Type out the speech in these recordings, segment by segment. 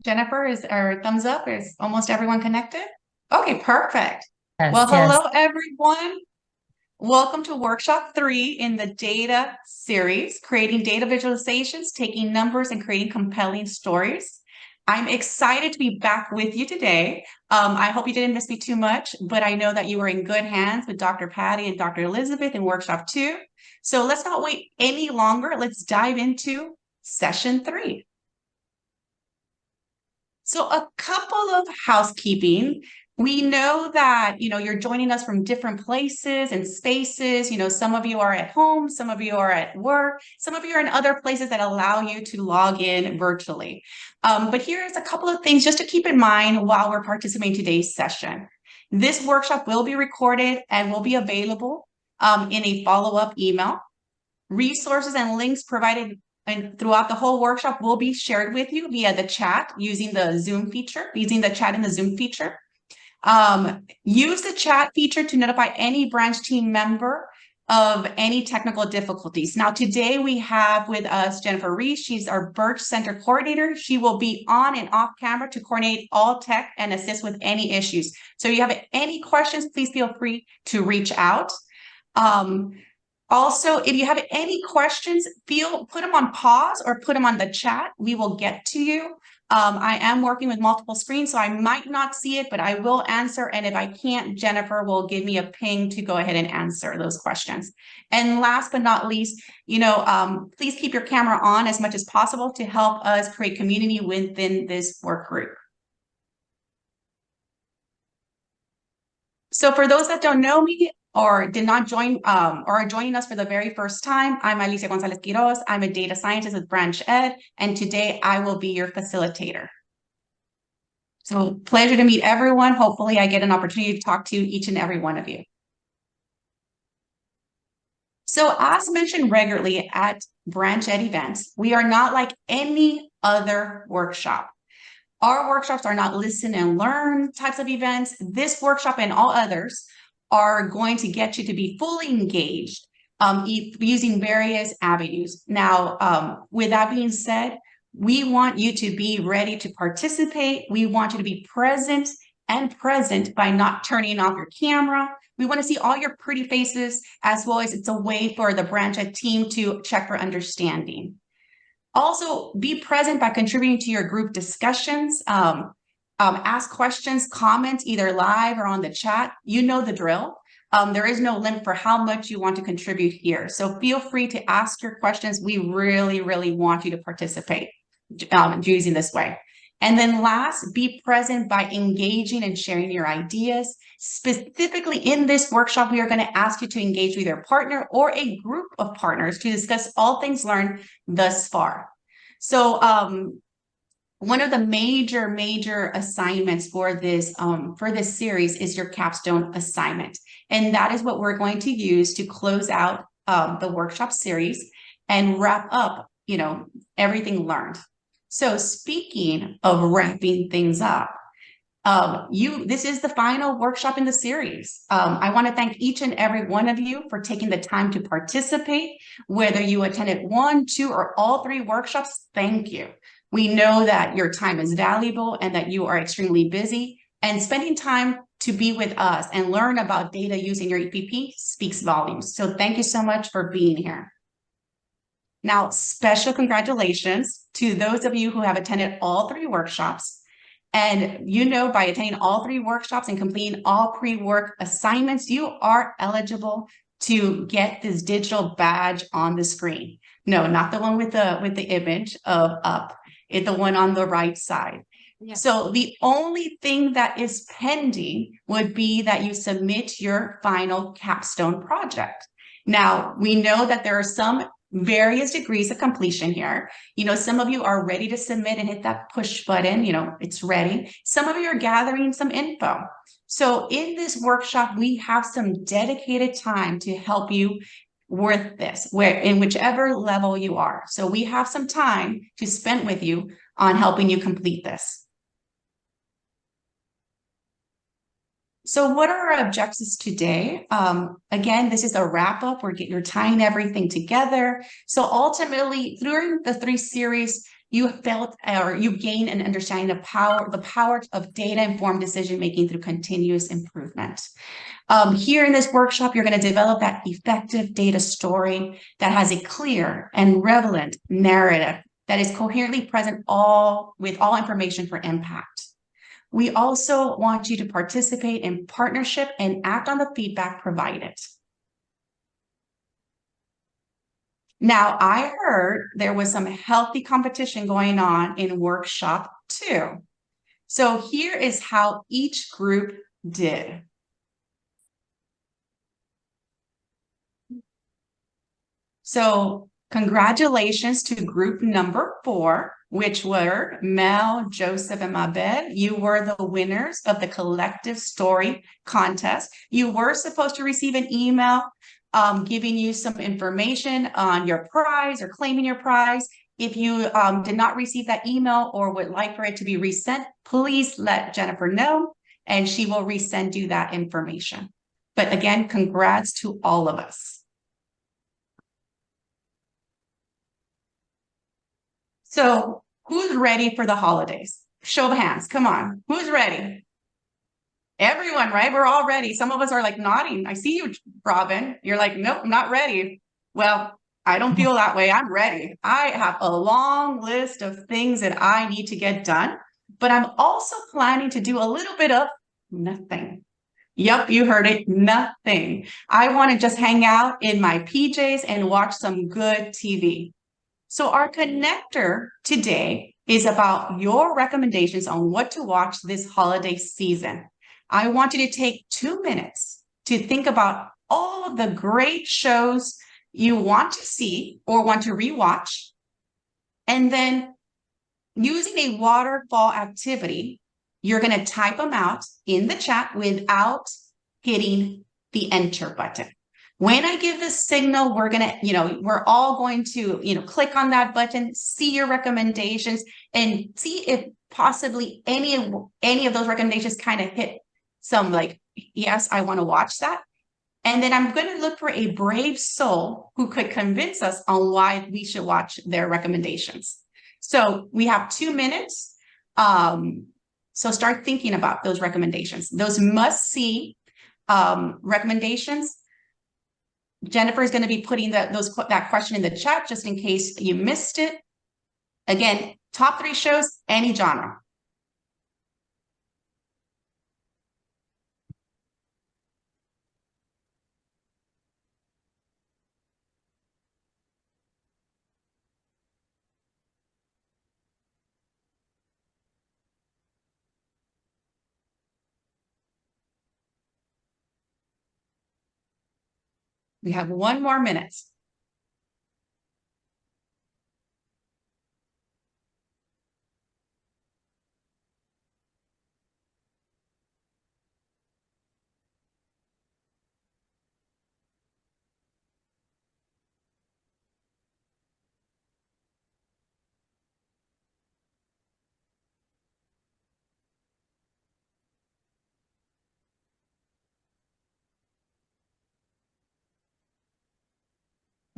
Jennifer, is our thumbs up? Is almost everyone connected? Okay, perfect. Well, Yes, yes. hello everyone. Welcome to workshop 3 in the data series, creating data visualizations, taking numbers and creating compelling stories. I'm excited to be back with you today. I hope you didn't miss me too much, but I know that you were in good hands with Dr. Patty and Dr. Elizabeth in workshop 2. So let's not wait any longer. Let's dive into session 3. So a couple of housekeeping. We know that, you're joining us from different places and spaces. Some of you are at home, some of you are at work, some of you are in other places that allow you to log in virtually. But here's a couple of things just to keep in mind while we're participating in today's session. This workshop will be recorded and will be available in a follow-up email. Resources and links provided and throughout the whole workshop will be shared with you via the chat using the Zoom feature, using the chat in the Zoom feature. Use the chat feature to notify any branch team member of any technical difficulties. Now, today we have with us Jennifer Reese. She's our Birch Center coordinator. She will be on and off camera to coordinate all tech and assist with any issues. So if you have any questions, please feel free to reach out. Also, if you have any questions, put them on pause or put them on the chat. We will get to you. I am working with multiple screens, so I might not see it, but I will answer. And if I can't, Jennifer will give me a ping to go ahead and answer those questions. And last but not least, please keep your camera on as much as possible to help us create community within this work group. So for those that don't know me, or did not join or are joining us for the very first time, I'm Alicia Quiroz. I'm a data scientist with Branch Ed, and today I will be your facilitator. So pleasure to meet everyone. Hopefully I get an opportunity to talk to each and every one of you. So as mentioned regularly at Branch Ed events, we are not like any other workshop. Our workshops are not listen and learn types of events. This workshop and all others are going to get you to be fully engaged using various avenues. Now, with that being said, we want you to be ready to participate. We want you to be present by not turning off your camera. We want to see all your pretty faces, as well as it's a way for the Branch Ed team to check for understanding. Also, be present by contributing to your group discussions. Ask questions, comment either live or on the chat. You know the drill. There is no limit for how much you want to contribute here. So feel free to ask your questions. We really, really want you to participate using this way. And then last, be present by engaging and sharing your ideas. Specifically in this workshop, we are going to ask you to engage with your partner or a group of partners to discuss all things learned thus far. So one of the major assignments for this series is your capstone assignment. And that is what we're going to use to close out the workshop series and wrap up, everything learned. So speaking of wrapping things up, this is the final workshop in the series. I want to thank each and every one of you for taking the time to participate. Whether you attended 1, 2, or all 3 workshops, thank you. We know that your time is valuable and that you are extremely busy, and spending time to be with us and learn about data using your EPP speaks volumes. So thank you so much for being here. Now, special congratulations to those of you who have attended all 3 workshops. And by attending all 3 workshops and completing all pre-work assignments, you are eligible to get this digital badge on the screen. No, not the one with the image of up. It's the one on the right side. Yes. So the only thing that is pending would be that you submit your final capstone project. Now, we know that there are some various degrees of completion here. Some of you are ready to submit and hit that push button, it's ready. Some of you are gathering some info. So in this workshop, we have some dedicated time to help you with this, in whichever level you are. So we have some time to spend with you on helping you complete this. So what are our objectives today? Again, this is a wrap up. You're tying everything together. So ultimately, through the 3 series, You felt or you gained an understanding of the power of data-informed decision-making through continuous improvement. Here in this workshop, you're going to develop that effective data story that has a clear and relevant narrative that is coherently present with all information for impact. We also want you to participate in partnership and act on the feedback provided. Now, I heard there was some healthy competition going on in workshop 2. So here is how each group did. So congratulations to group number 4, which were Mel, Joseph, and Mabed. You were the winners of the collective story contest. You were supposed to receive an email giving you some information on your prize or claiming your prize. If you did not receive that email or would like for it to be resent, please let Jennifer know and she will resend you that information. But again, congrats to all of us. So who's ready for the holidays? Show of hands. Come on. Who's ready? Everyone, right? We're all ready. Some of us are like nodding. I see you, Robin. You're like, nope, I'm not ready. Well, I don't feel that way. I'm ready. I have a long list of things that I need to get done, but I'm also planning to do a little bit of nothing. Yep, you heard it. Nothing. I want to just hang out in my PJs and watch some good TV. So our connector today is about your recommendations on what to watch this holiday season. I want you to take 2 minutes to think about all of the great shows you want to see or want to rewatch. And then using a waterfall activity, you're going to type them out in the chat without hitting the enter button. When I give the signal, we're going to, we're all going to, click on that button, see your recommendations, and see if possibly any of those recommendations kind of hit some like, yes, I want to watch that. And then I'm going to look for a brave soul who could convince us on why we should watch their recommendations. So we have 2 minutes. So start thinking about those recommendations, those must-see recommendations. Jennifer is going to be putting that question in the chat just in case you missed it. Again, top 3 shows, any genre. We have 1 more minute.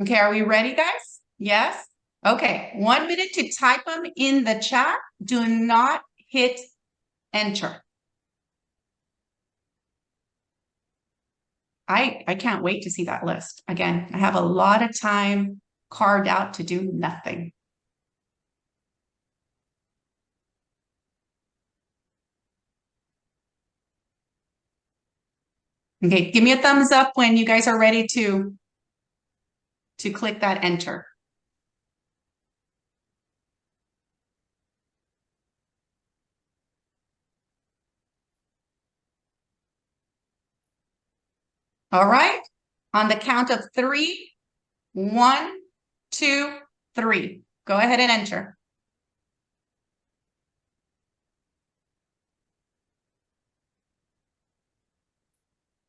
Okay, are we ready, guys? Yes? Okay, 1 minute to type them in the chat. Do not hit enter. I can't wait to see that list. Again, I have a lot of time carved out to do nothing. Okay, give me a thumbs up when you guys are ready to click that enter. All right, on the count of 3, 1, 2, 3. Go ahead and enter.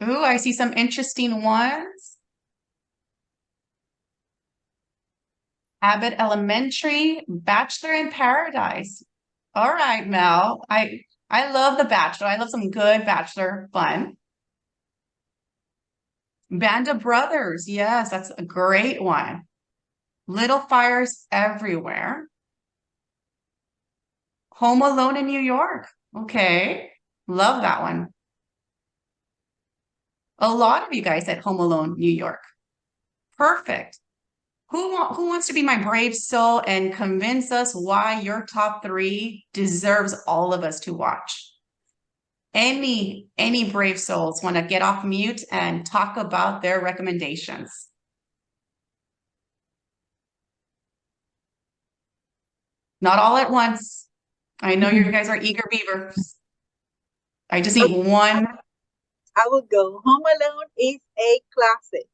Ooh, I see some interesting ones. Abbott Elementary, Bachelor in Paradise. All right, Mel. I love The Bachelor. I love some good Bachelor fun. Band of Brothers. Yes, that's a great one. Little Fires Everywhere. Home Alone in New York. Okay. Love that one. A lot of you guys said Home Alone, New York. Perfect. Who wants to be my brave soul and convince us why your top three deserves all of us to watch? Any brave souls want to get off mute and talk about their recommendations? Not all at once. I know you guys are eager beavers. I just need one. I would go. Home Alone is a classic.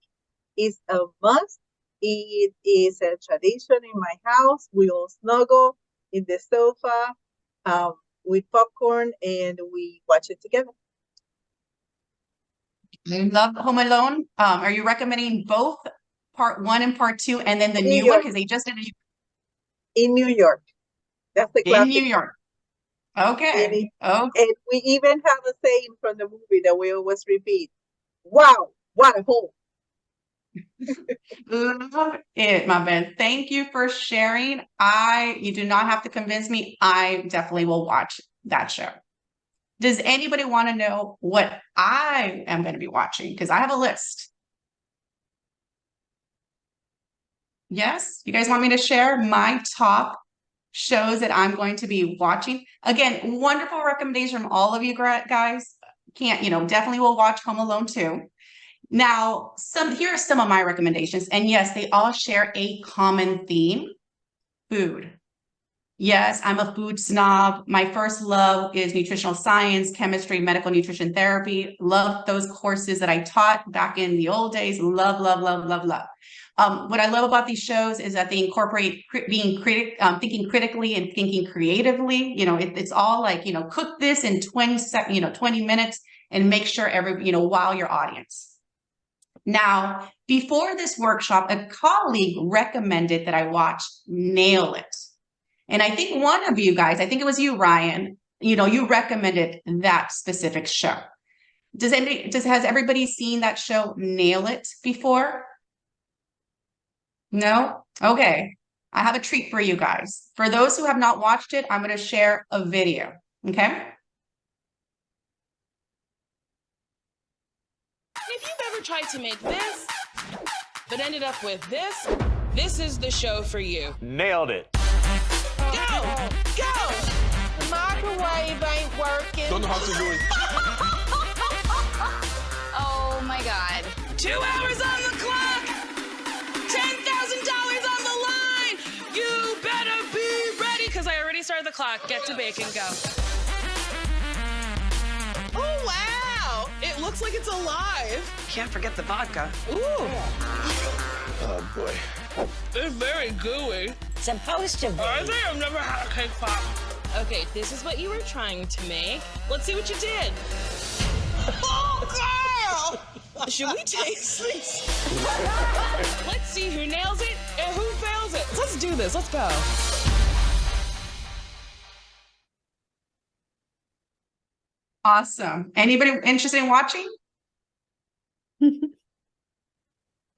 It's a must. It is a tradition in my house. We all snuggle in the sofa with popcorn and we watch it together. I love Home Alone. Are you recommending both part one and part two and then the New new one? York. Because they just did In New York. That's the in classic. New York. Okay. Okay. And we even have a saying from the movie that we always repeat. Wow, what a home. Love it, my man. Thank you for sharing. You do not have to convince me. I definitely will watch that show. Does anybody want to know what I am going to be watching? Because I have a list. Yes, you guys want me to share my top shows that I'm going to be watching? Again, wonderful recommendation from all of you guys. Definitely will watch Home Alone 2. Now, here are some of my recommendations. And yes, they all share a common theme: food. Yes, I'm a food snob. My first love is nutritional science, chemistry, medical nutrition therapy. Love those courses that I taught back in the old days. Love, love, love, love, love. What I love about these shows is that they incorporate thinking critically and thinking creatively. It's all like, cook this in 20 minutes and make sure wow your audience. Now, before this workshop, a colleague recommended that I watch Nail It. And I think one of you guys, I think it was you, Ryan, you recommended that specific show. Has everybody seen that show, Nail It, before? No? Okay. I have a treat for you guys. For those who have not watched it, I'm going to share a video. Okay? If you've ever tried to make this, but ended up with this is the show for you. Nailed it. Go! Go! The microwave ain't working. Don't know how to do it. Oh my God. 2 hours on the clock! $10,000 on the line! You better be ready, because I already started the clock. Get to bake and go. Oh, wow! It looks like it's alive. Can't forget the vodka. Ooh. Oh, boy. It's very gooey. Supposed to be. I think I've never had a cake pop. Okay, this is what you were trying to make. Let's see what you did. Oh, girl! Should we taste these? Let's see who nails it and who fails it. Let's do this. Let's go. Awesome. Anybody interested in watching?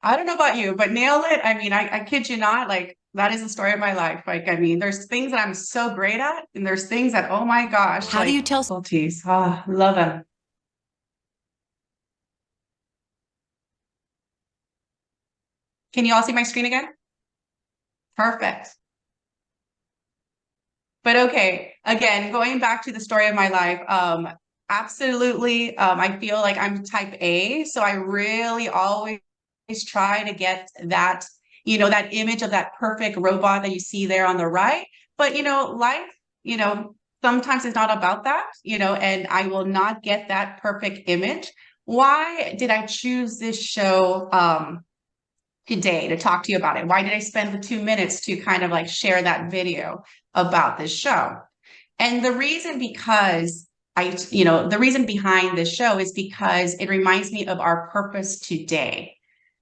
I don't know about you, but Nail It. I mean, I kid you not, like, that is the story of my life. Like, I mean, there's things that I'm so great at, and there's things that, oh my gosh. How do you tell? Specialties? Oh, love them. Can you all see my screen again? Perfect. But okay, again, going back to the story of my life, absolutely, I feel like I'm type A, so I really always try to get that, that image of that perfect robot that you see there on the right. But, life, sometimes it's not about that, and I will not get that perfect image. Why did I choose this show today to talk to you about it? Why did I spend the 2 minutes to kind of like share that video about this show? And the reason the reason behind this show is because it reminds me of our purpose today.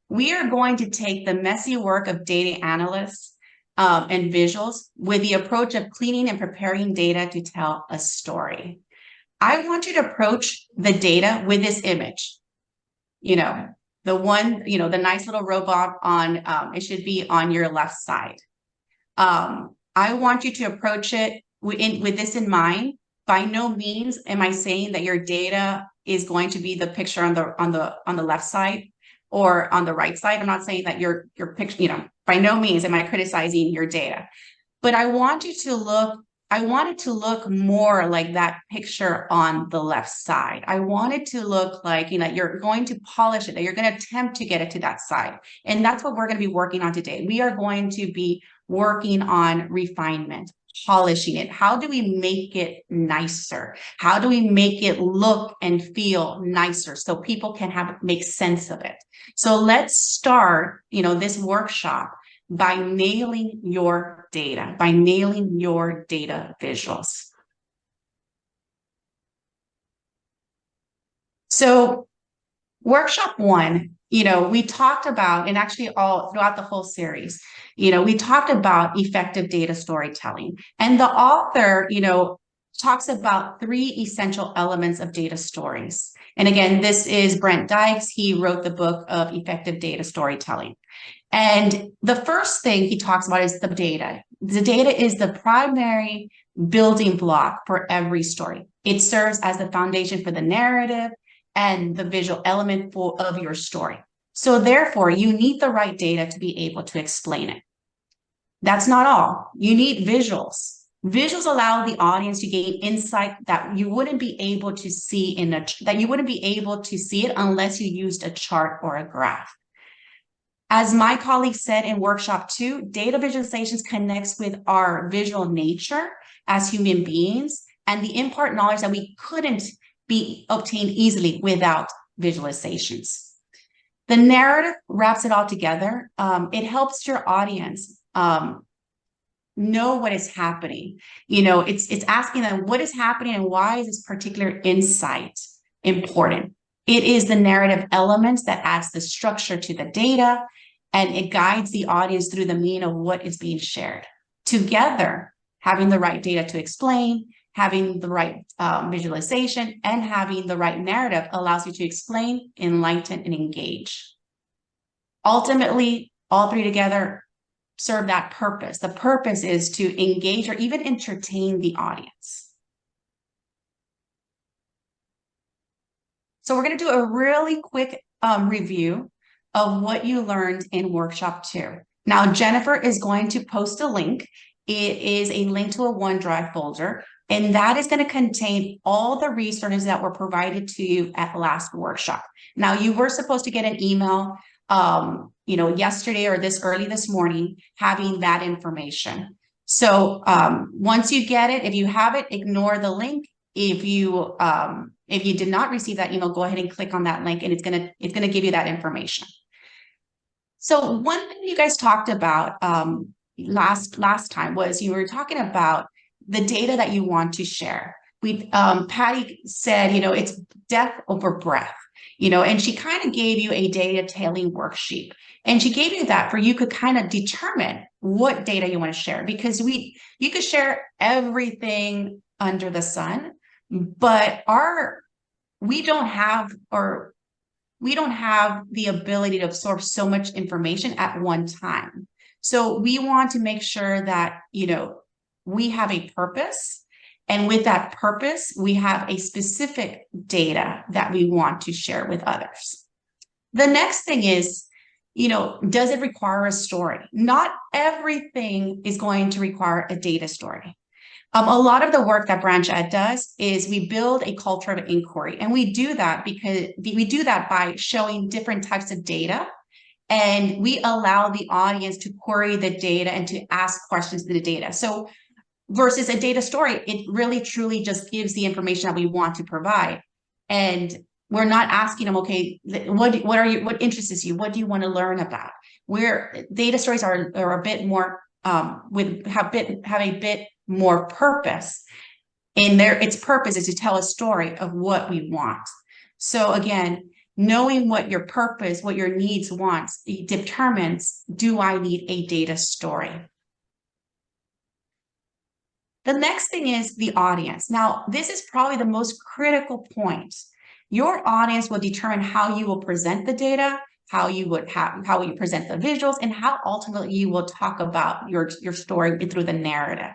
We are going to take the messy work of data analysts and visuals with the approach of cleaning and preparing data to tell a story. I want you to approach the data with this image. The one, the nice little robot it should be on your left side. I want you to approach it with this in mind, by no means am I saying that your data is going to be the picture on the left side or on the right side. I'm not saying that your picture, you know, by no means am I criticizing your data, but I want it to look more like that picture on the left side. I want it to look like, you know, you're going to polish it, that you're going to attempt to get it to that side. And that's what we're going to be working on today. We are going to be working on refinement, polishing it. How do we make it nicer? How do we make it look and feel nicer so people can make sense of it? So let's start, you know, this workshop by nailing your data, by nailing your data visuals. So workshop 1, you know, we talked about, and actually all throughout the whole series, you know, we talked about effective data storytelling. And the author, you know, talks about 3 essential elements of data stories. And again, this is Brent Dykes. He wrote the book of Effective Data Storytelling. And the first thing he talks about is the data. The data is the primary building block for every story. It serves as the foundation for the narrative and the visual element of your story. So therefore, you need the right data to be able to explain it. That's not all. You need visuals. Visuals allow the audience to gain insight that you wouldn't be able to see it unless you used a chart or a graph. As my colleague said in workshop 2, data visualizations connects with our visual nature as human beings and the impart knowledge that we couldn't be obtained easily without visualizations. The narrative wraps it all together. It helps your audience know what is happening. You know, it's asking them what is happening and why is this particular insight important. It is the narrative elements that adds the structure to the data, and it guides the audience through the meaning of what is being shared. Together, having the right data to explain, having the right visualization, and having the right narrative allows you to explain, enlighten, and engage. Ultimately, all 3 together serve that purpose. The purpose is to engage or even entertain the audience. So we're going to do a really quick review of what you learned in workshop 2. Now, Jennifer is going to post a link. It is a link to a OneDrive folder, and that is going to contain all the resources that were provided to you at the last workshop. Now, you were supposed to get an email, you know, yesterday or early this morning, having that information. So once you get it, if you have it, ignore the link. If you did not receive that email, go ahead and click on that link, and it's gonna give you that information. So one thing you guys talked about last time was you were talking about the data that you want to share. Patty said, you know, it's depth over breadth, you know, and she kind of gave you a data tailing worksheet, and she gave you that for you could kind of determine what data you want to share, because you could share everything under the sun, but we don't have the ability to absorb so much information at one time. So we want to make sure that, you know, we have a purpose, and with that purpose, we have a specific data that we want to share with others. The next thing is, you know, does it require a story? Not everything is going to require a data story. A lot of the work that Branch Ed does is we build a culture of inquiry, and we do that by showing different types of data, and we allow the audience to query the data and to ask questions to the data. So versus a data story, it really truly just gives the information that we want to provide, and we're not asking them, okay, what interests you? What do you want to learn about? Where data stories are a bit more have a bit more purpose. And its purpose is to tell a story of what we want. So again, knowing what your purpose, what your needs wants, determines, do I need a data story? The next thing is the audience. Now, this is probably the most critical point. Your audience will determine how you will present the data, how you present the visuals, and how ultimately you will talk about your story through the narrative.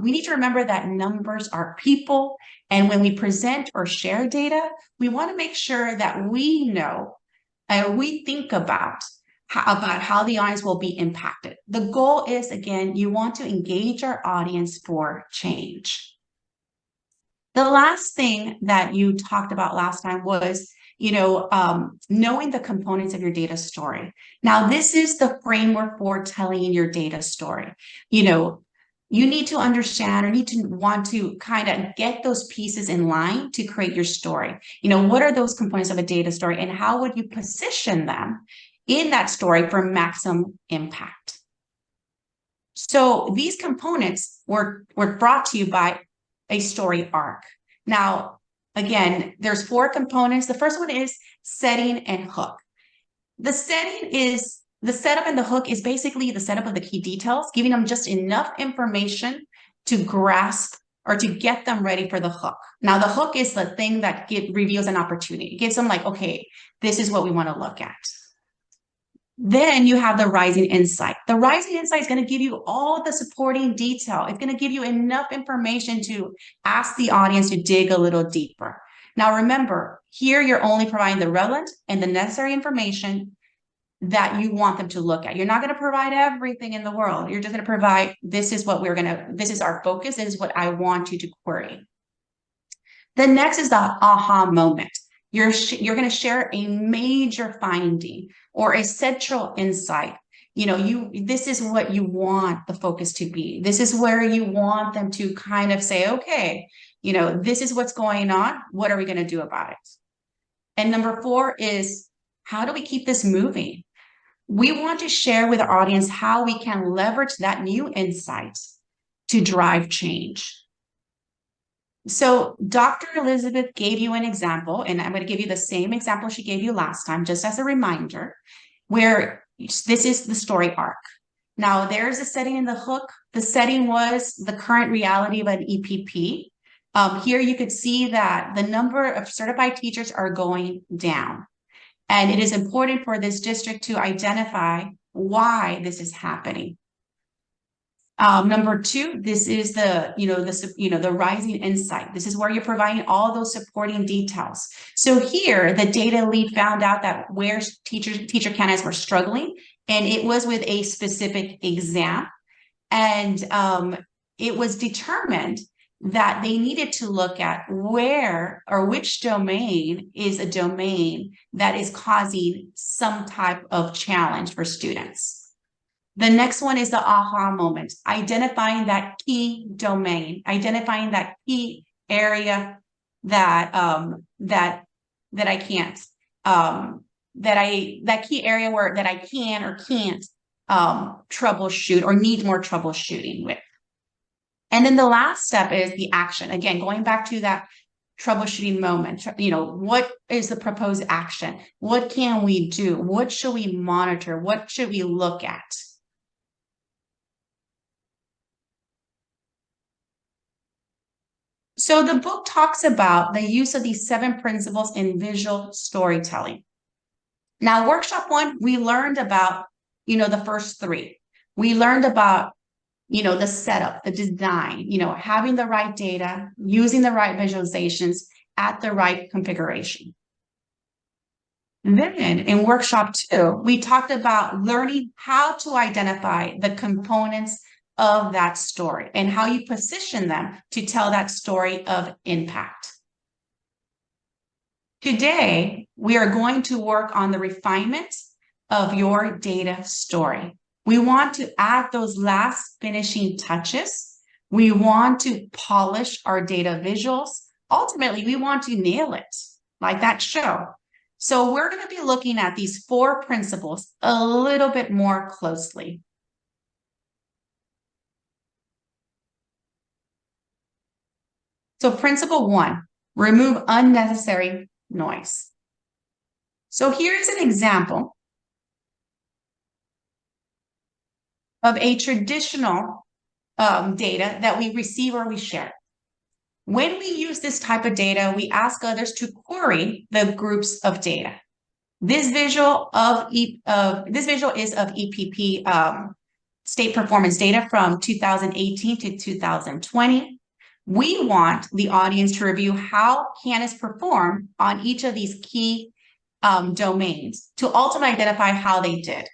We need to remember that numbers are people. And when we present or share data, we want to make sure that we know and we think about how the audience will be impacted. The goal is, again, you want to engage our audience for change. The last thing that you talked about last time was, knowing the components of your data story. Now, this is the framework for telling your data story. You need to understand or want to kind of get those pieces in line to create your story. What are those components of a data story, and how would you position them in that story for maximum impact? So these components were brought to you by a story arc. Now, again, there's 4 components. The first one is setting and hook. The setup and the hook is basically the setup of the key details, giving them just enough information to grasp or to get them ready for the hook. Now, the hook is the thing that reveals an opportunity. It gives them like, okay, this is what we want to look at. Then you have the rising insight. The rising insight is going to give you all the supporting detail. It's going to give you enough information to ask the audience to dig a little deeper. Now, remember, here you're only providing the relevant and the necessary information that you want them to look at. You're not going to provide everything in the world. You're just going to provide, this is our focus. This is what I want you to query. The next is the aha moment. You're going to share a major finding or a central insight. This is what you want the focus to be. This is where you want them to kind of say, okay, this is what's going on. What are we going to do about it? And number 4 is, how do we keep this moving? We want to share with our audience how we can leverage that new insight to drive change. So Dr. Elizabeth gave you an example, and I'm going to give you the same example she gave you last time, just as a reminder, where this is the story arc. Now, there's a setting in the hook. The setting was the current reality of an EPP. Here you could see that the number of certified teachers are going down. And it is important for this district to identify why this is happening. Number 2, this is the rising insight. This is where you're providing all those supporting details. So here, the data lead found out that where teacher candidates were struggling, and it was with a specific exam. And it was determined that they needed to look at where or which domain is a domain that is causing some type of challenge for students. The next one is the aha moment, identifying that key domain, identifying that key area that I can't, that key area that I can or can't troubleshoot or need more troubleshooting with. And then the last step is the action. Again, going back to that troubleshooting moment, what is the proposed action? What can we do? What should we monitor? What should we look at? So the book talks about the use of these 7 principles in visual storytelling. Now, workshop 1, we learned about, the first 3. We learned about, the setup, the design, having the right data, using the right visualizations at the right configuration. Then in workshop 2, we talked about learning how to identify the components of that story and how you position them to tell that story of impact. Today, we are going to work on the refinement of your data story. We want to add those last finishing touches. We want to polish our data visuals. Ultimately, we want to nail it like that show. So we're going to be looking at these 4 principles a little bit more closely. So principle 1, remove unnecessary noise. So here's an example of a traditional data that we receive or we share. When we use this type of data, we ask others to query the groups of data. This visual is of EPP state performance data from 2018 to 2020. We want the audience to review how candidates perform on each of these key domains to ultimately identify how they did.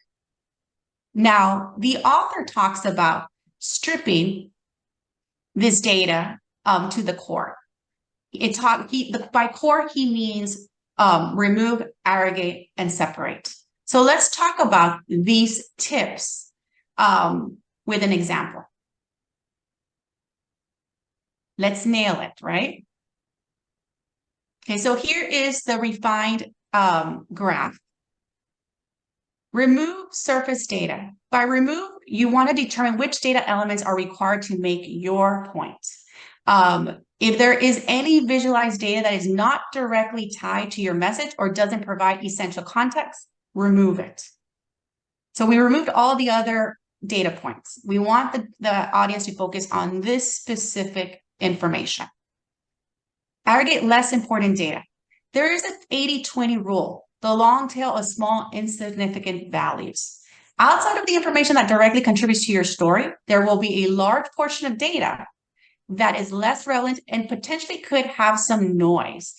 Now, the author talks about stripping this data to the core. By core, he means remove, aggregate, and separate. So let's talk about these tips with an example. Let's nail it, right? Okay, so here is the refined graph. Remove surface data. By remove, you want to determine which data elements are required to make your point. If there is any visualized data that is not directly tied to your message or doesn't provide essential context, remove it. So we removed all the other data points. We want the audience to focus on this specific information. Aggregate less important data. There is an 80-20 rule, the long tail of small insignificant values. Outside of the information that directly contributes to your story, there will be a large portion of data that is less relevant and potentially could have some noise.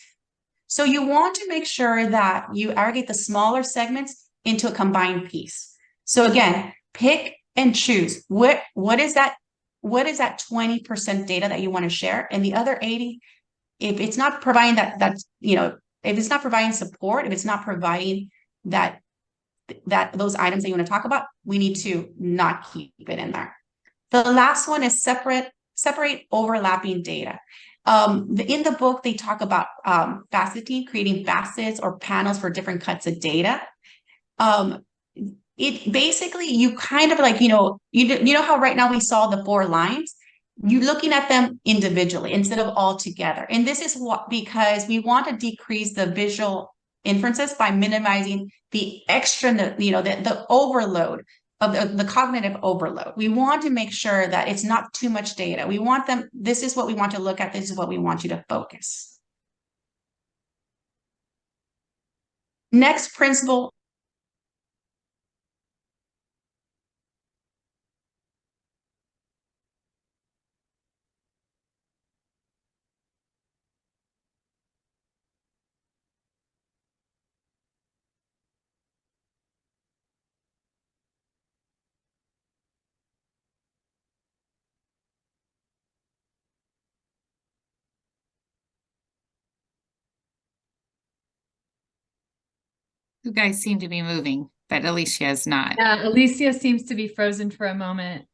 So you want to make sure that you aggregate the smaller segments into a combined piece. So again, pick and choose. What is that 20% data that you want to share? And the other 80, if it's not providing if it's not providing support, if it's not providing those items that you want to talk about, we need to not keep it in there. The last one is separate overlapping data. In the book, they talk about faceting, creating facets or panels for different cuts of data. It basically, you kind of like, you know how right now we saw the 4 lines? You're looking at them individually instead of all together. And this is because we want to decrease the visual inferences by minimizing the extra, the overload of the cognitive overload. We want to make sure that it's not too much data. We want them, this is what we want to look at. This is what we want you to focus. Next principle. You guys seem to be moving, but Alicia is not. Yeah, Alicia seems to be frozen for a moment.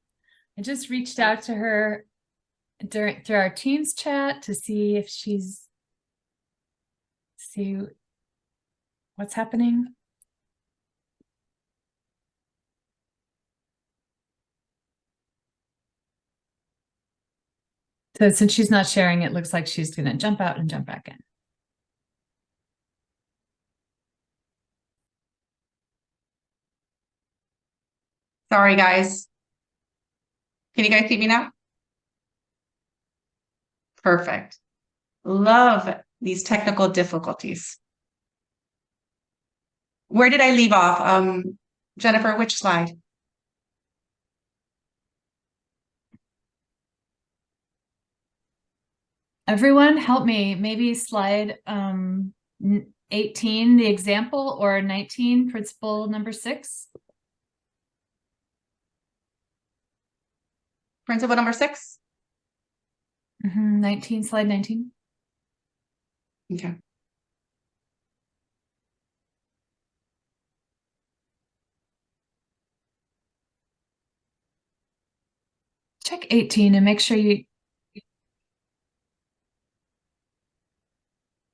I just reached out to her through our Teams chat to see if see what's happening. So since she's not sharing, it looks like she's going to jump out and jump back in. Sorry, guys. Can you guys see me now? Perfect. Love these technical difficulties. Where did I leave off? Jennifer, which slide? Everyone help me, maybe slide 18, the example, or 19, principle number 6. Principle number 6? 19, slide 19. Okay. Check 18 and make sure you...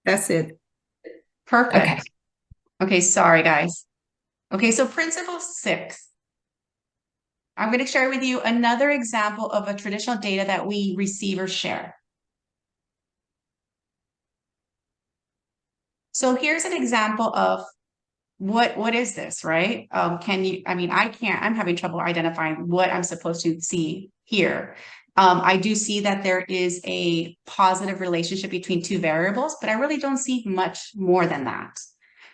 That's it. Perfect. Okay. Okay, sorry, guys. Okay, so principle 6. I'm going to share with you another example of a traditional data that we receive or share. So here's an example of what is this, right? I'm having trouble identifying what I'm supposed to see here. I do see that there is a positive relationship between 2 variables, but I really don't see much more than that.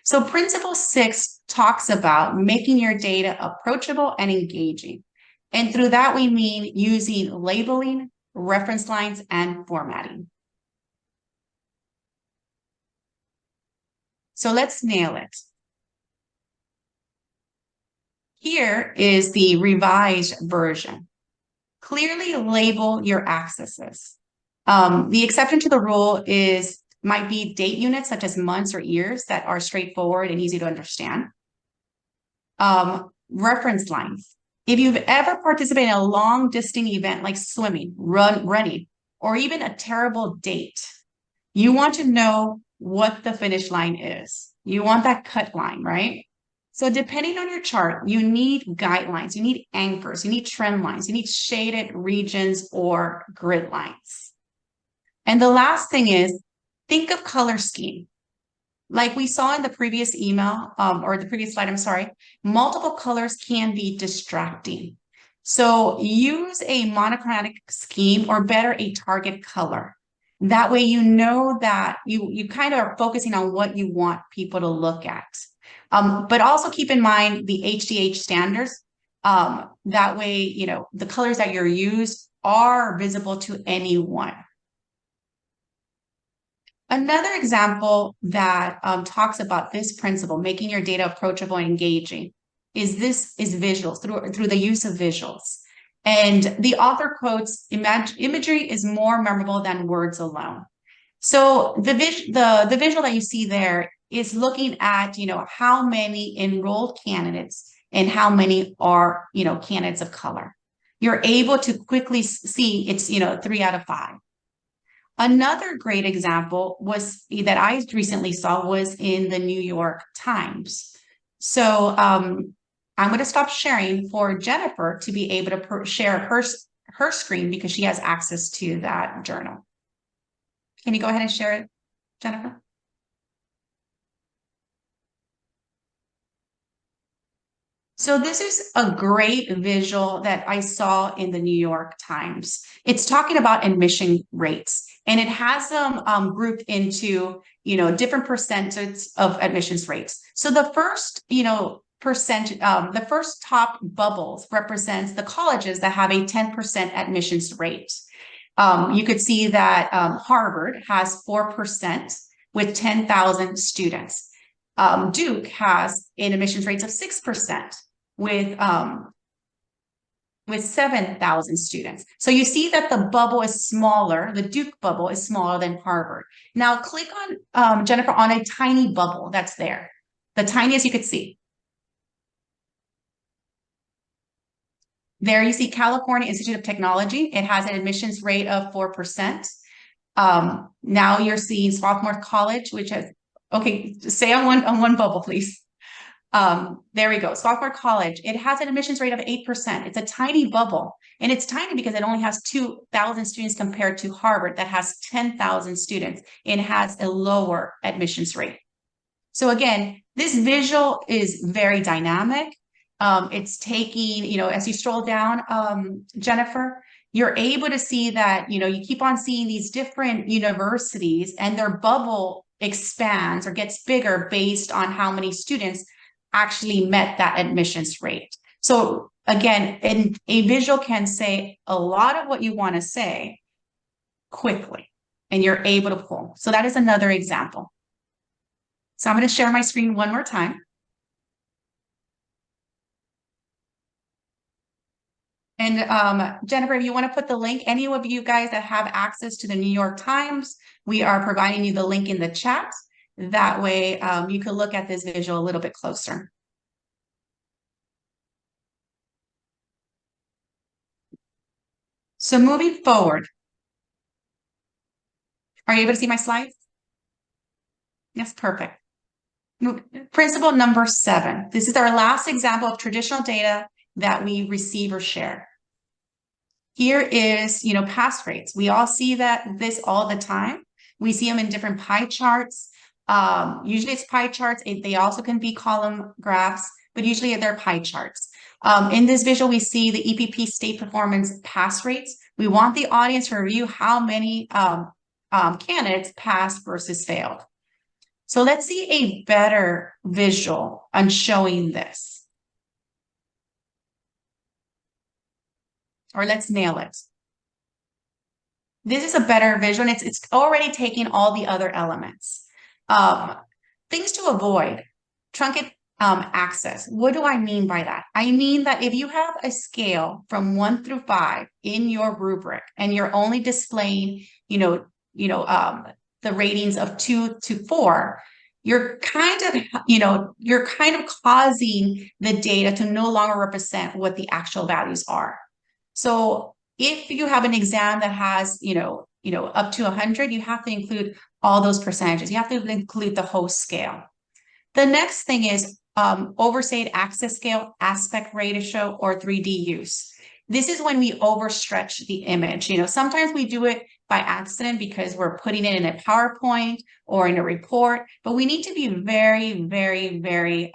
So principle 6 talks about making your data approachable and engaging. And through that, we mean using labeling, reference lines, and formatting. So let's nail it. Here is the revised version. Clearly label your axes. The exception to the rule might be date units such as months or years that are straightforward and easy to understand. Reference lines. If you've ever participated in a long distance event like swimming, running, or even a terrible date, you want to know what the finish line is. You want that cut line, right? So depending on your chart, you need guidelines, you need anchors, you need trend lines, you need shaded regions or grid lines. And the last thing is, think of color scheme. Like we saw in the previous email, or the previous slide, I'm sorry, multiple colors can be distracting. So use a monochromatic scheme, or better, a target color. That way you know that you kind of are focusing on what you want people to look at. But also keep in mind the HDH standards. That way, you know, the colors that you're used are visible to anyone. Another example that talks about this principle, making your data approachable and engaging, is visuals, through the use of visuals. And the author quotes, imagery is more memorable than words alone. So the visual that you see there is looking at, you know, how many enrolled candidates and how many are, you know, candidates of color. You're able to quickly see it's, you know, 3 out of 5. Another great example that I recently saw was in the New York Times. So I'm going to stop sharing for Jennifer to be able to share her screen because she has access to that journal. Can you go ahead and share it, Jennifer? So this is a great visual that I saw in the New York Times. It's talking about admission rates, and it has them grouped into, you know, different percentages of admissions rates. So the first, you know, the first top bubbles represents the colleges that have a 10% admissions rate. You could see that Harvard has 4% with 10,000 students. Duke has an admissions rates of 6% with 7,000 students. So you see that the bubble is smaller, the Duke bubble is smaller than Harvard. Now click on, Jennifer, on a tiny bubble that's there, the tiniest you could see. There you see California Institute of Technology. It has an admissions rate of 4%. Now you're seeing Swarthmore College, which has, okay, stay on one bubble, please. There we go. Swarthmore College. It has an admissions rate of 8%. It's a tiny bubble, and it's tiny because it only has 2,000 students compared to Harvard that has 10,000 students and has a lower admissions rate. So again, this visual is very dynamic. It's taking, you know, as you stroll down, Jennifer, you're able to see that, you know, you keep on seeing these different universities and their bubble expands or gets bigger based on how many students actually met that admissions rate. So again, a visual can say a lot of what you want to say quickly, and you're able to pull. So that is another example. So I'm going to share my screen one more time. And Jennifer, if you want to put the link, any of you guys that have access to the New York Times, we are providing you the link in the chat. That way you can look at this visual a little bit closer. So moving forward, are you able to see my slides? Yes, perfect. Principle number 7. This is our last example of traditional data that we receive or share. Here is, you know, pass rates. We all see this all the time. We see them in different pie charts. Usually it's pie charts. They also can be column graphs, but usually they're pie charts. In this visual, we see the EPP state performance pass rates. We want the audience to review how many candidates passed versus failed. So let's see a better visual on showing this. or let's nail it. This is a better visual. It's already taking all the other elements. Things to avoid, truncate access. What do I mean by that? I mean that if you have a scale from 1 through 5 in your rubric and you're only displaying, the ratings of 2 to 4, you're kind of causing the data to no longer represent what the actual values are. So if you have an exam that has, up to 100, you have to include all those percentages. You have to include the whole scale. The next thing is overstate access scale, aspect ratio, or 3D use. This is when we overstretch the image. Sometimes we do it by accident because we're putting it in a PowerPoint or in a report, but we need to be very, very, very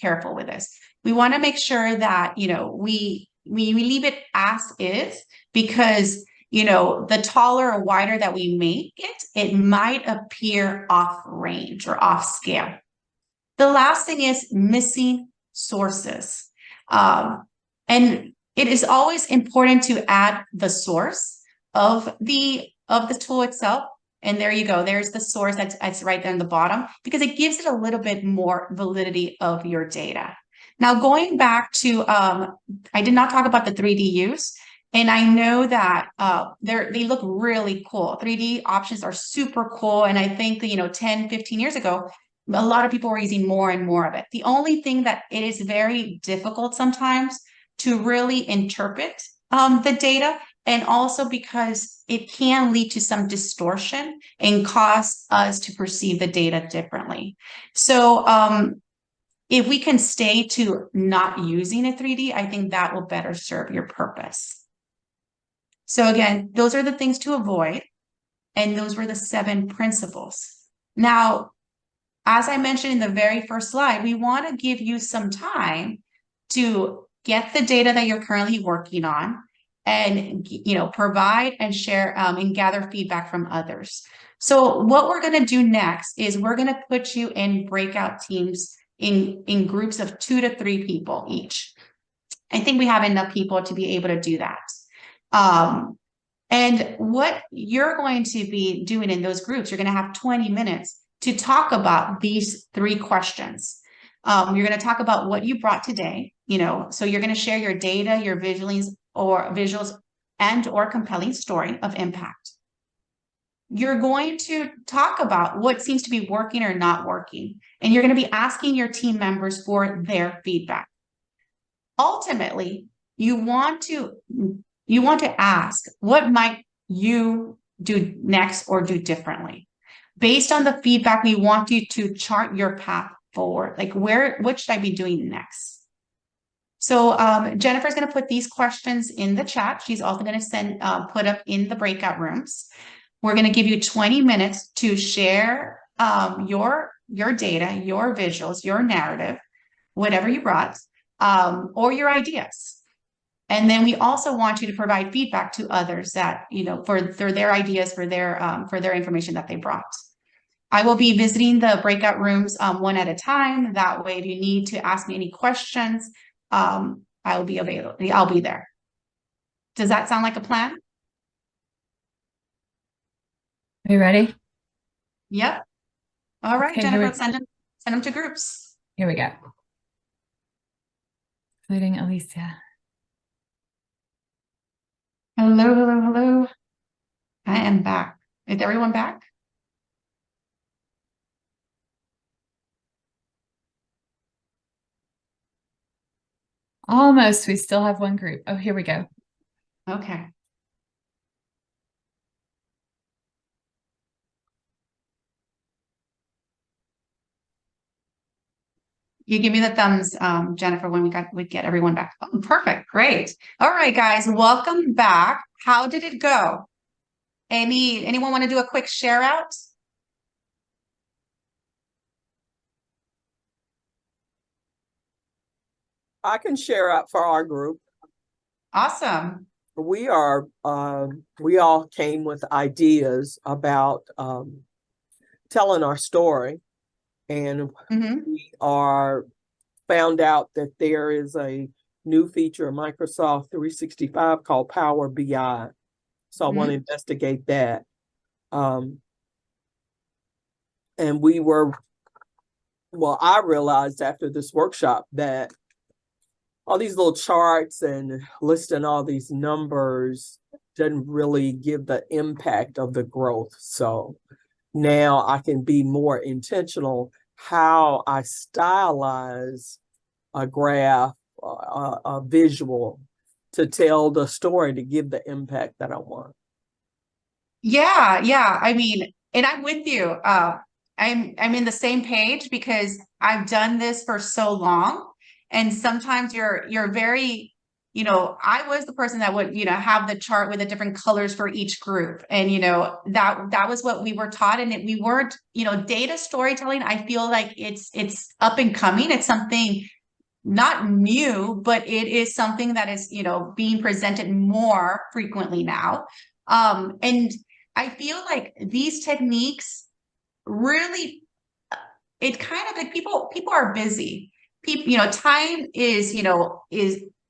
careful with this. We want to make sure that, we leave it as is, because the taller or wider that we make it, it might appear off range or off scale. The last thing is missing sources. And it is always important to add the source of the tool itself. And there you go. There's the source that's right there in the bottom, because it gives it a little bit more validity of your data. Now, going back to, I did not talk about the 3D use. And I know that they look really cool. 3D options are super cool. And I think, 10, 15 years ago, a lot of people were using more and more of it. The only thing that it is very difficult sometimes to really interpret the data, and also because it can lead to some distortion and cause us to perceive the data differently. So if we can stay to not using a 3D, I think that will better serve your purpose. So again, those are the things to avoid. And those were the 7 principles. Now, as I mentioned in the very first slide, we want to give you some time to get the data that you're currently working on and, provide and share and gather feedback from others. So what we're going to do next is we're going to put you in breakout teams in groups of 2 to 3 people each. I think we have enough people to be able to do that. And what you're going to be doing in those groups, you're going to have 20 minutes to talk about these 3 questions. You're going to talk about what you brought today, so you're going to share your data, your visuals and or compelling story of impact. You're going to talk about what seems to be working or not working, and you're going to be asking your team members for their feedback. Ultimately, you want to ask, what might you do next or do differently? Based on the feedback, we want you to chart your path forward. Like what should I be doing next? So Jennifer's going to put these questions in the chat. She's also going to put up in the breakout rooms. We're going to give you 20 minutes to share your data, your visuals, your narrative, whatever you brought, or your ideas. And then we also want you to provide feedback to others that, for their ideas, for their information that they brought. I will be visiting the breakout rooms one at a time. That way, if you need to ask me any questions, I'll be available. I'll be there. Does that sound like a plan? Are you ready? Yep. All right, Okay, Jennifer, send them to groups. Here we go. Including Alicia. Hello, hello, hello. I am back. Is everyone back? Almost. We still have one group. Oh, here we go. Okay. You give me the thumbs, Jennifer, when we get everyone back. Oh, perfect. Great. All right, guys, welcome back. How did it go? Anyone want to do a quick share out? I can share out for our group. Awesome. We all came with ideas about telling our story, and we found out that there is a new feature of Microsoft 365 called Power BI. So I want to investigate that. And I realized after this workshop that all these little charts and listing all these numbers doesn't really give the impact of the growth. So now I can be more intentional how I stylize a graph, a visual to tell the story to give the impact that I want. Yeah. I mean, and I'm with you. I'm in the same page because I've done this for so long. And sometimes you're very, I was the person that would, have the chart with the different colors for each group. And, that was what we were taught. And we weren't, data storytelling, I feel like it's up and coming. It's something not new, but it is something that is, being presented more frequently now. And I feel like these techniques really, it kind of like people are busy. People, time is,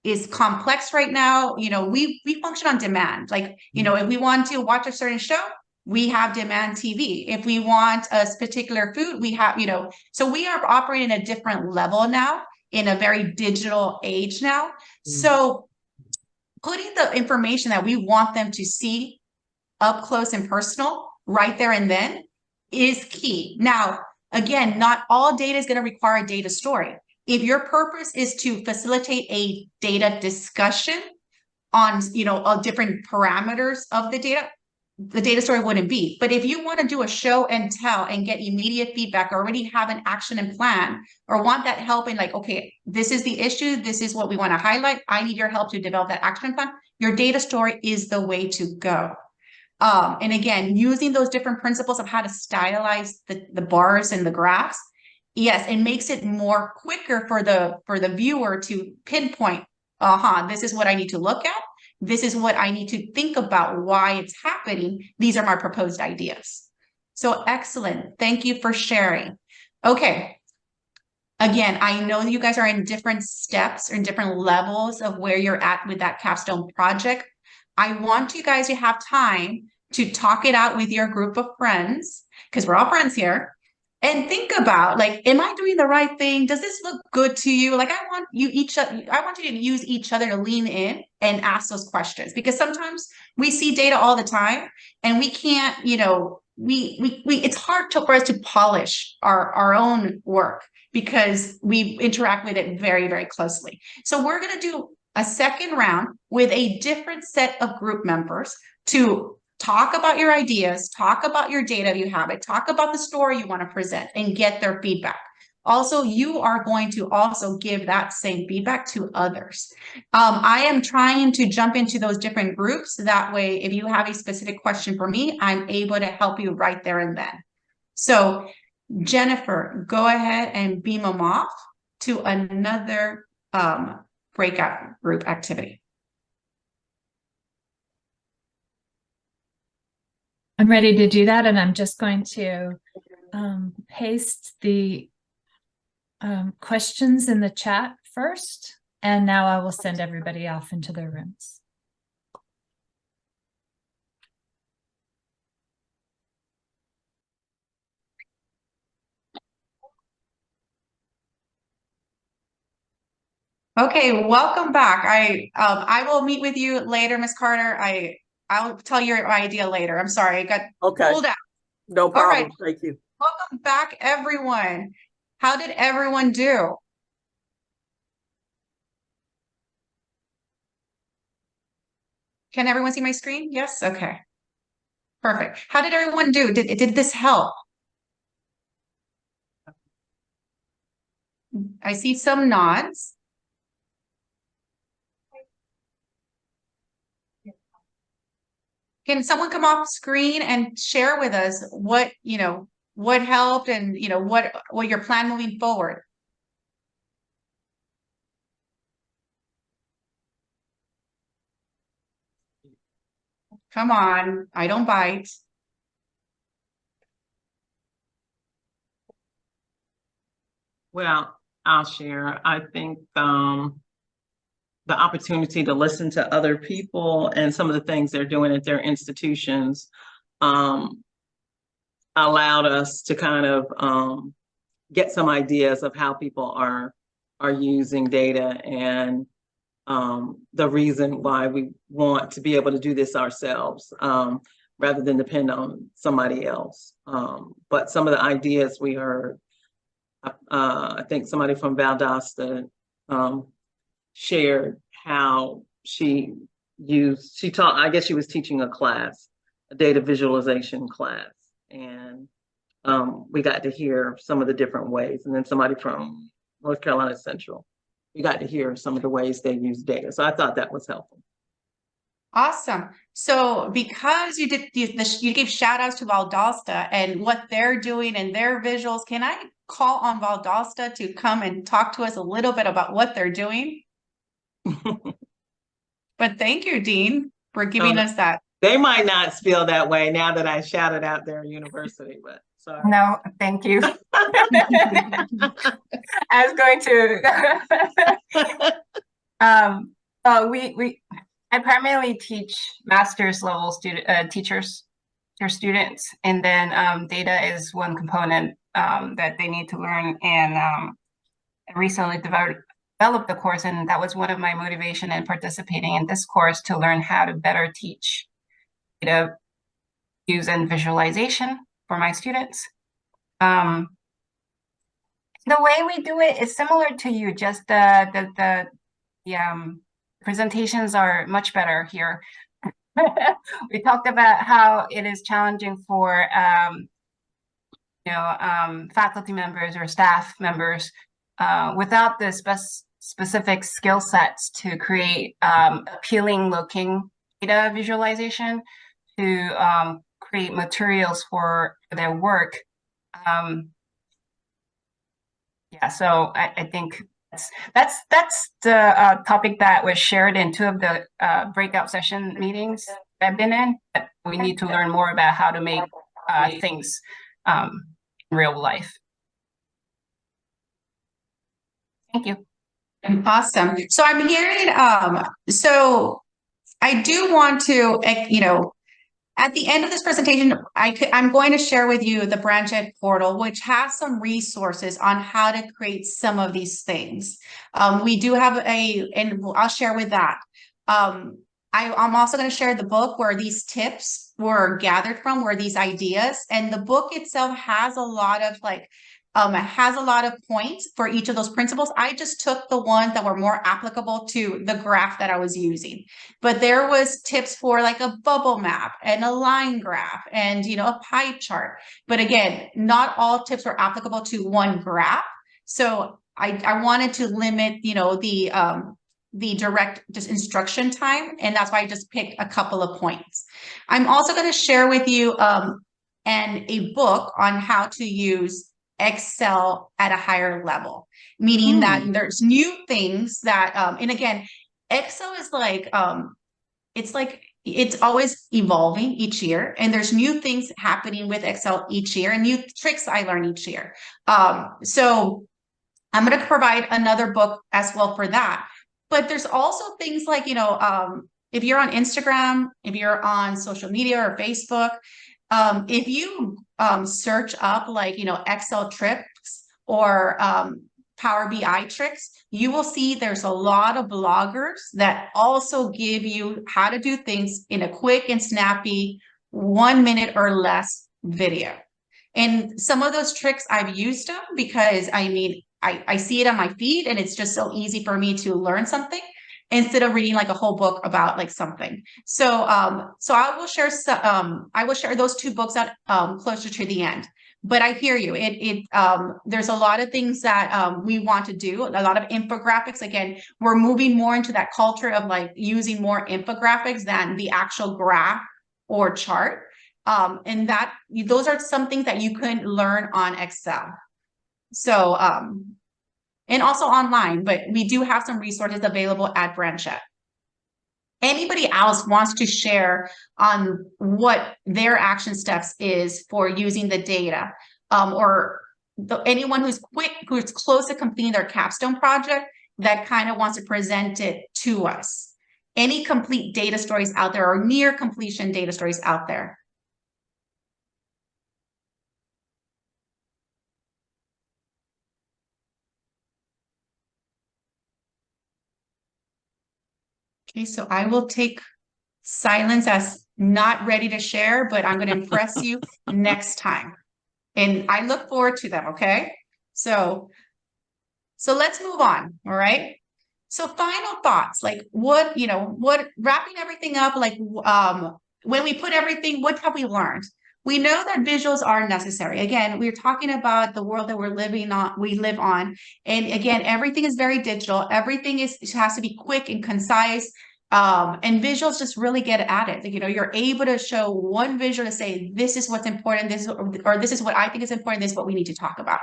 is complex right now. We function on demand. Like, if we want to watch a certain show, we have demand TV. If we want a particular food, we have, so we are operating at a different level now in a very digital age now. So putting the information that we want them to see up close and personal right there and then is key. Now, again, not all data is going to require a data story. If your purpose is to facilitate a data discussion on, different parameters of the data story wouldn't be. But if you want to do a show and tell and get immediate feedback, or already have an action and plan, or want that help in like, okay, this is the issue, this is what we want to highlight, I need your help to develop that action plan, your data story is the way to go. And again, using those different principles of how to stylize the bars and the graphs, yes, it makes it more quicker for the viewer to pinpoint, this is what I need to look at. This is what I need to think about why it's happening. These are my proposed ideas. So excellent. Thank you for sharing. Okay. Again, I know you guys are in different steps or in different levels of where you're at with that capstone project. I want you guys to have time to talk it out with your group of friends, because we're all friends here, and think about, like, am I doing the right thing? Does this look good to you? Like, I want you to use each other to lean in and ask those questions, because sometimes we see data all the time and we can't, it's hard for us to polish our own work because we interact with it very, very closely. So we're going to do a second round with a different set of group members to talk about your ideas, talk about your data if you have it, talk about the story you want to present, and get their feedback. Also, you are going to also give that same feedback to others. I am trying to jump into those different groups. That way, if you have a specific question for me, I'm able to help you right there and then. So Jennifer, go ahead and beam them off to another breakout group activity. I'm ready to do that, and I'm just going to paste the questions in the chat first, and now I will send everybody off into their rooms. Okay, welcome back. I will meet with you later, Miss Carter. I'll tell you your idea later. I'm sorry, I got pulled out. No problem. All right. Thank you. Welcome back, everyone. How did everyone do? Can everyone see my screen? Yes? Okay. Perfect. How did everyone do? Did this help? I see some nods. Can someone come off screen and share with us what, what helped and, what your plan moving forward? Come on, I don't bite. Well, I'll share. I think the opportunity to listen to other people and some of the things they're doing at their institutions allowed us to kind of get some ideas of how people are using data and the reason why we want to be able to do this ourselves rather than depend on somebody else. But some of the ideas we heard, I think somebody from Valdosta shared how she taught, I guess she was teaching a class, a data visualization class. And we got to hear some of the different ways. And then somebody from North Carolina Central, we got to hear some of the ways they use data. So I thought that was helpful. Awesome. So because you gave shout outs to Valdosta and what they're doing and their visuals, can I call on Valdosta to come and talk to us a little bit about what they're doing? But thank you, Dean, for giving us that. They might not feel that way now that I shouted out their university, but sorry. No, thank you. I was going to. I primarily teach master's level teachers, students, and then data is one component that they need to learn. And I recently developed the course, and that was one of my motivation in participating in this course, to learn how to better teach data use and visualization for my students. The way we do it is similar to you, just the presentations are much better here. We talked about how it is challenging for faculty members or staff members without the specific skill sets to create appealing looking data visualization, to create materials for their work. So I think that's the topic that was shared in two of the breakout session meetings I've been in. We need to learn more about how to make things in real life. Thank you. Awesome. So I'm hearing, so I do want to, at the end of this presentation, I'm going to share with you the BranchEd portal, which has some resources on how to create some of these things. We do have and I'll share with that. I'm also going to share the book where these tips were gathered from, where these ideas, and the book itself has a lot of points for each of those principles. I just took the ones that were more applicable to the graph that I was using, but there was tips for like a bubble map and a line graph and, a pie chart. But again, not all tips were applicable to one graph. So I wanted to limit, the direct just instruction time. And that's why I just picked a couple of points. I'm also going to share with you a book on how to use Excel at a higher level, meaning that there's new things that, and again, Excel is like, it's always evolving each year, and there's new things happening with Excel each year and new tricks I learn each year. So I'm going to provide another book as well for that. But there's also things like, if you're on Instagram, if you're on social media or Facebook, if you search up like, Excel tricks or Power BI tricks, you will see there's a lot of bloggers that also give you how to do things in a quick and snappy 1 minute or less video. And some of those tricks I've used them because I see it on my feed and it's just so easy for me to learn something instead of reading like a whole book about like something. So so I will share those two books out closer to the end. But I hear you. There's a lot of things that we want to do, a lot of infographics. Again, we're moving more into that culture of like using more infographics than the actual graph or chart. And those are some things that you can learn on Excel. So, and also online, but we do have some resources available at BranchEd. Anybody else wants to share on what their action steps is for using the data, or anyone who's close to completing their capstone project, that kind of wants to present it to us? Any complete data stories out there or near completion data stories out there? Okay, so I will take silence as not ready to share, but I'm going to impress you next time. And I look forward to them, okay? So let's move on, all right? So final thoughts, like what, wrapping everything up, like when we put everything, what have we learned? We know that visuals are necessary. Again, we're talking about the world that we live on. And again, everything is very digital. Everything has to be quick and concise. And visuals just really get at it. You're able to show one visual to say, this is what's important, or this is what I think is important, this is what we need to talk about.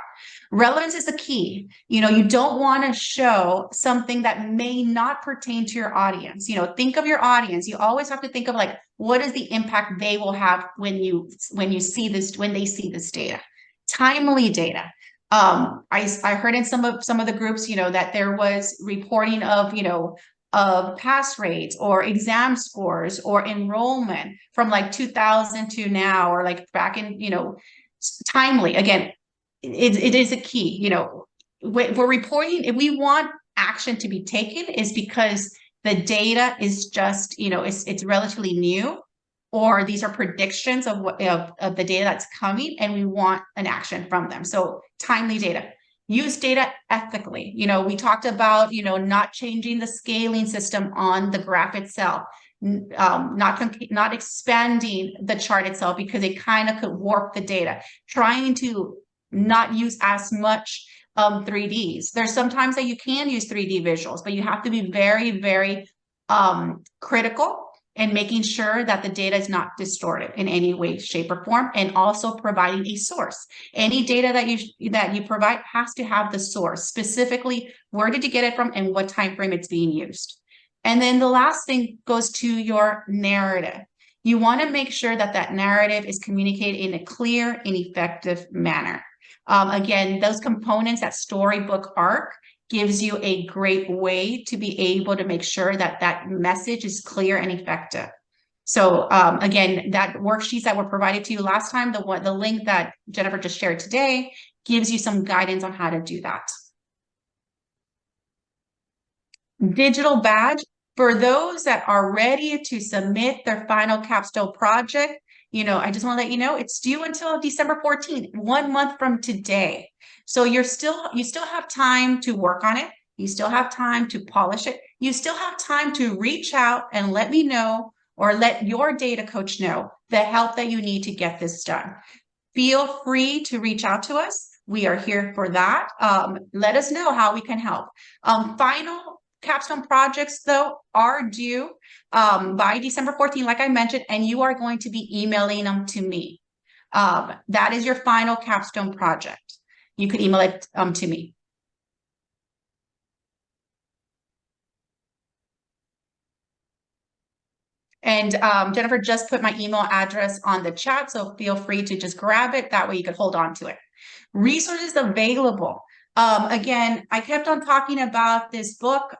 Relevance is the key. You don't want to show something that may not pertain to your audience. Think of your audience. You always have to think of like, what is the impact they will have when they see this data? Timely data. I heard in some of the groups, that there was reporting of pass rates or exam scores or enrollment from like 2000 to now, or like back in, timely. Again, it is a key. We're reporting, if we want action to be taken, is because the data is just, it's relatively new, or these are predictions of what of the data that's coming, and we want an action from them. So timely data. Use data ethically. We talked about, not changing the scaling system on the graph itself, not expanding the chart itself because it kind of could warp the data. Trying to not use as much 3Ds. There's sometimes that you can use 3D visuals, but you have to be very, very critical and making sure that the data is not distorted in any way, shape, or form, and also providing a source. Any data that you provide has to have the source, specifically where did you get it from and what time frame it's being used. And then the last thing goes to your narrative. You want to make sure that that narrative is communicated in a clear and effective manner. Again, those components, that storybook arc, gives you a great way to be able to make sure that that message is clear and effective. So again, that worksheets that were provided to you last time, the link that Jennifer just shared today, gives you some guidance on how to do that. Digital badge, for those that are ready to submit their final capstone project, I just want to let you know it's due until December 14th, 1 month from today. So you still have time to work on it. You still have time to polish it. You still have time to reach out and let me know, or let your data coach know, the help that you need to get this done. Feel free to reach out to us. We are here for that. Let us know how we can help. Final capstone projects, though, are due by December 14th, like I mentioned, and you are going to be emailing them to me. That is your final capstone project. You could email it to me. And Jennifer just put my email address on the chat, so feel free to just grab it. That way you could hold on to it. Resources available. Again, I kept on talking about this book,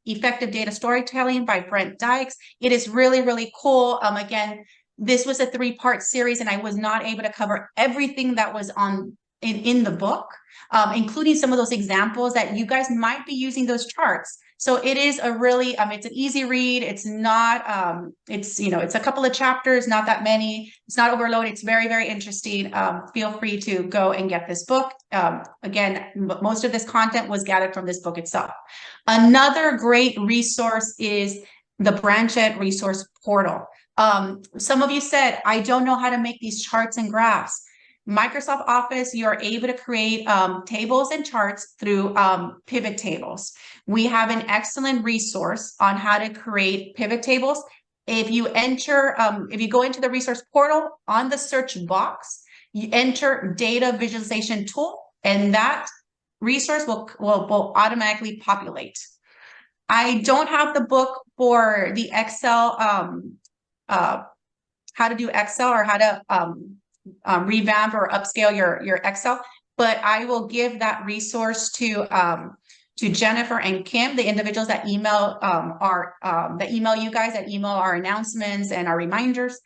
Effective Data Storytelling by Brent Dykes. It is really, really cool. Again, this was a 3-part series, and I was not able to cover everything that was in the book, including some of those examples that you guys might be using those charts. So it is a really, it's an easy read. It's not, it's a couple of chapters, not that many. It's not overloaded. It's very, very interesting. Feel free to go and get this book. Again, most of this content was gathered from this book itself. Another great resource is the Branchette resource portal. Some of you said, I don't know how to make these charts and graphs. Microsoft Office, you're able to create tables and charts through pivot tables. We have an excellent resource on how to create pivot tables. If you go into the resource portal, on the search box, you enter data visualization tool, and that resource will automatically populate. I don't have the book for the Excel, how to do Excel, or how to revamp or upscale your Excel, but I will give that resource to to Jennifer and Kim, the individuals that email that email you guys, that email our announcements and our reminders.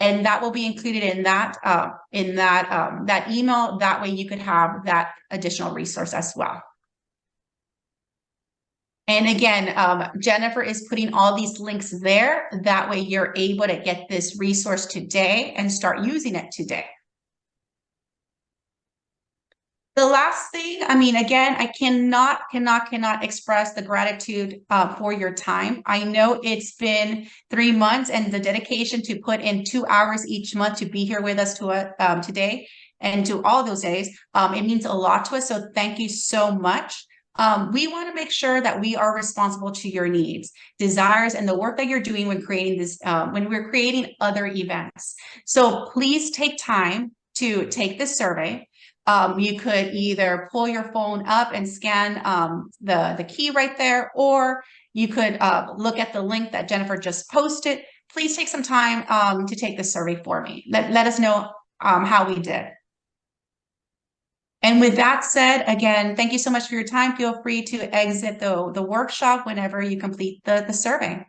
And that will be included in that that email. That way you could have that additional resource as well. And again, Jennifer is putting all these links there. That way you're able to get this resource today and start using it today. The last thing, I mean, again, I cannot express the gratitude for your time. I know it's been 3 months and the dedication to put in 2 hours each month to be here with us today and to all those days. It means a lot to us. So thank you so much. We want to make sure that we are responsible to your needs, desires, and the work that you're doing when creating this, when we're creating other events. So please take time to take this survey. You could either pull your phone up and scan the key right there, or you could look at the link that Jennifer just posted. Please take some time to take this survey for me. Let us know how we did. And with that said, again, thank you so much for your time. Feel free to exit the workshop whenever you complete the survey.